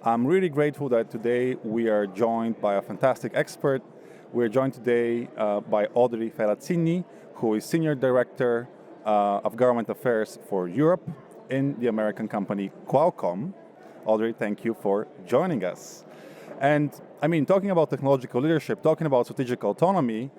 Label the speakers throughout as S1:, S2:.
S1: I'm really grateful that today we are joined by a fantastic expert. We're joined today by Audrey Ferrazzini, who is Senior Director of Government Affairs for Europe in the American company Qualcomm. Audrey, thank you for joining us. And I mean, talking about technological leadership, talking about strategic autonomy,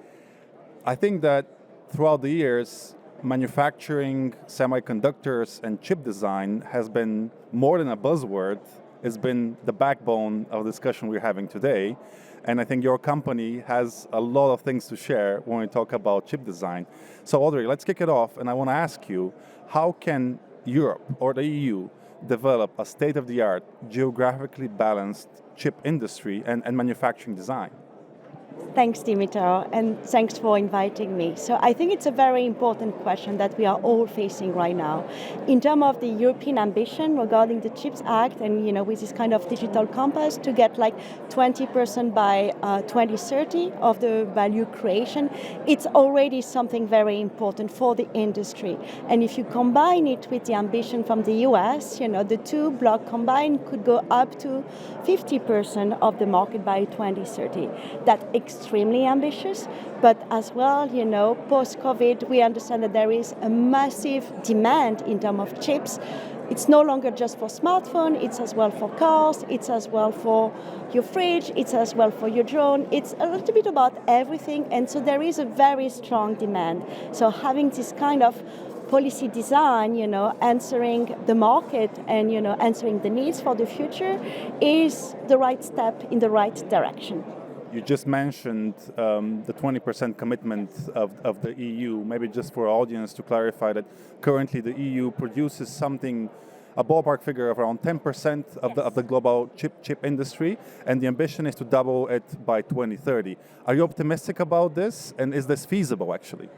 S1: I think that throughout the years, manufacturing semiconductors and chip design has been more than a buzzword. It's been the backbone of the discussion we're having today. And I think your company has a lot of things to share when we talk about chip design. So Audrey, let's kick it off. And I want to ask you, how can Europe or the EU develop a state-of-the-art, geographically balanced chip industry and manufacturing design?
S2: Thanks, Dimitar, and thanks for inviting me. So I think it's a very important question that we are all facing right now. In terms of the European ambition regarding the CHIPS Act and, with this kind of digital compass to get like 20% by 2030 of the value creation, it's already something very important for the industry. And if you combine it with the ambition from the US, the two blocks combined could go up to 50% of the market by 2030. That's extremely ambitious, but as well, post-COVID, we understand that there is a massive demand in terms of chips. It's no longer just for smartphone, it's as well for cars, it's as well for your fridge, it's as well for your drone. It's a little bit about everything, and so there is a very strong demand. So having this kind of policy design, answering the market and, answering the needs for the future is the right step in the right direction.
S1: You just mentioned the 20% commitment of the EU. Maybe just for our audience to clarify that currently the EU produces something, a ballpark figure of around 10% of the global chip industry, and the ambition is to double it by 2030. Are you optimistic about this, and is this feasible actually?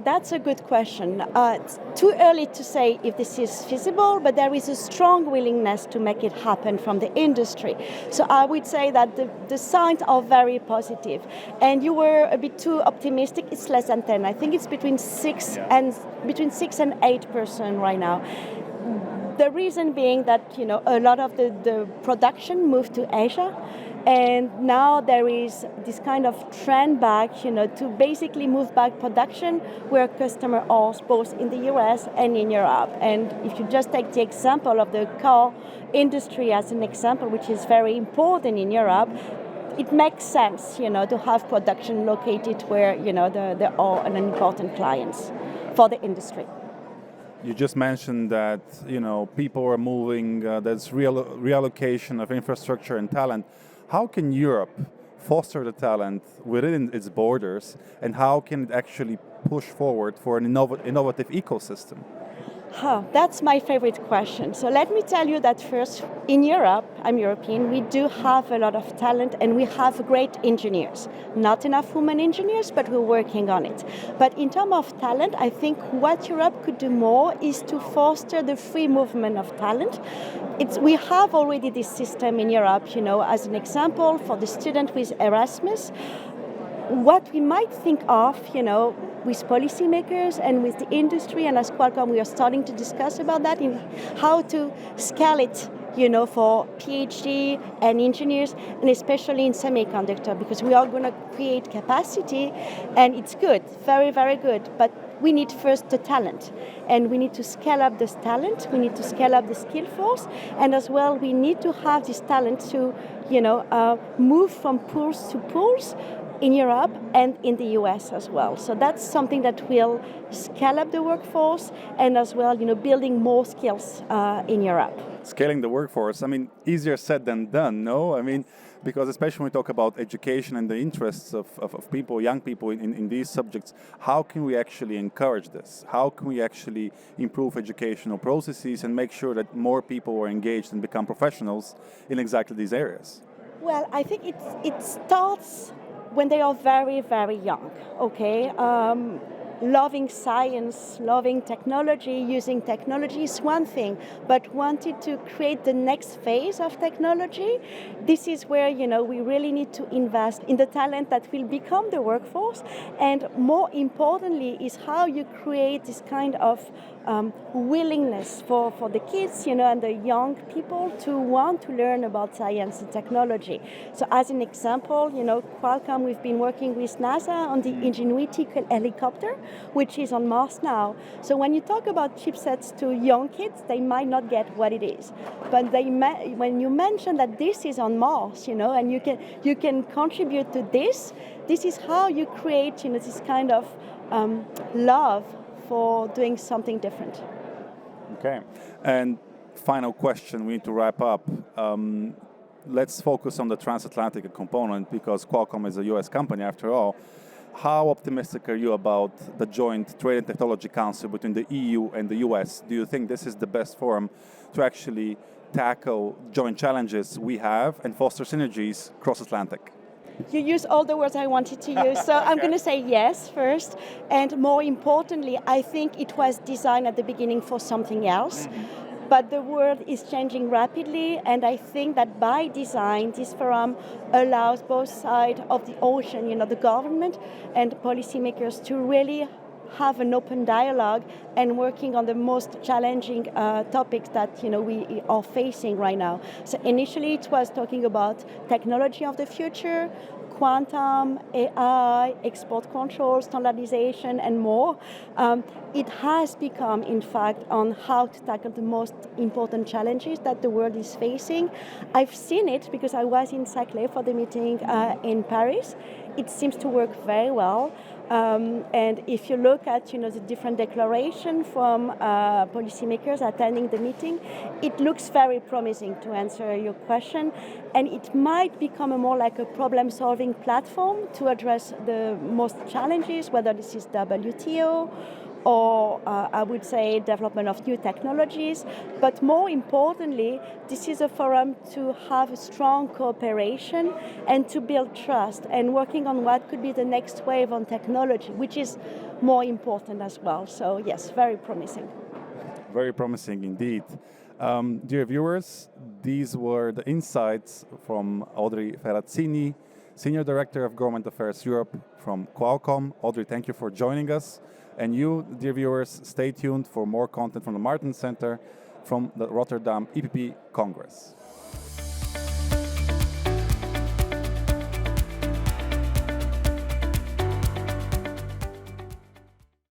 S2: That's a good question. It's too early to say if this is feasible, but there is a strong willingness to make it happen from the industry. So I would say that the signs are very positive. And you were a bit too optimistic. It's less than 10. I think it's between 6 and 8% right now. The reason being that a lot of the production moved to Asia. And now there is this kind of trend back, to basically move back production where customers are both in the US and in Europe. And if you just take the example of the car industry as an example, which is very important in Europe, it makes sense, to have production located where, there are an important clients for the industry.
S1: You just mentioned that, people are moving, there's reallocation of infrastructure and talent. How can Europe foster the talent within its borders, and how can it actually push forward for an innovative ecosystem?
S2: That's my favorite question. So let me tell you that first, in Europe, I'm European, we do have a lot of talent and we have great engineers. Not enough women engineers, but we're working on it. But in terms of talent, I think what Europe could do more is to foster the free movement of talent. We have already this system in Europe, as an example, for the student with Erasmus. What we might think of, with policymakers and with the industry, and as Qualcomm, we are starting to discuss about that, in how to scale it, for PhD and engineers, and especially in semiconductor, because we are going to create capacity, and it's good, very, very good, but we need first the talent, and we need to scale up this talent, we need to scale up the skill force, and as well, we need to have this talent to, move from pools to pools, in Europe and in the US as well. So that's something that will scale up the workforce and as well, building more skills in Europe.
S1: Scaling the workforce, easier said than done, no? Because especially when we talk about education and the interests of people, young people in these subjects, how can we actually encourage this? How can we actually improve educational processes and make sure that more people are engaged and become professionals in exactly these areas?
S2: Well, I think it starts when they are very, very young, okay? loving science, loving technology, using technology is one thing, but wanted to create the next phase of technology, this is where, you know, we really need to invest in the talent that will become the workforce, and more importantly is how you create this kind of willingness for the kids, you know, and the young people to want to learn about science and technology. So as an example, you know, Qualcomm, we've been working with NASA on the Ingenuity helicopter, which is on Mars now. So when you talk about chipsets to young kids, they might not get what it is. But when you mention that this is on Mars, you know, and you can contribute to this is how you create, you know, this kind of love for doing something different.
S1: Okay, and final question, we need to wrap up. Let's focus on the transatlantic component because Qualcomm is a US company after all. How optimistic are you about the joint Trade and Technology Council between the EU and the US? Do you think this is the best forum to actually tackle joint challenges we have and foster synergies cross-Atlantic?
S2: You use all the words I wanted to use, so I'm going to say yes first. And more importantly, I think it was designed at the beginning for something else. But the world is changing rapidly, and I think that by design, this forum allows both sides of the ocean, you know, the government and policymakers, to really have an open dialogue and working on the most challenging topics that, you know, we are facing right now. So initially it was talking about technology of the future, quantum, AI, export control, standardization, and more. It has become, in fact, on how to tackle the most important challenges that the world is facing. I've seen it because I was in Saclay for the meeting in Paris. It seems to work very well. And if you look at, you know, the different declarations from policymakers attending the meeting, it looks very promising, to answer your question. And it might become more like a problem-solving platform to address the most challenges, whether this is WTO or I would say development of new technologies. But more importantly, this is a forum to have a strong cooperation and to build trust and working on what could be the next wave on technology, which is more important as well. So yes, very promising.
S1: Very promising indeed. Dear viewers, these were the insights from Audrey Ferrazzini, Senior Director of Government Affairs Europe from Qualcomm. Audrey, thank you for joining us. And you, dear viewers, stay tuned for more content from the Martens Center from the Rotterdam EPP Congress.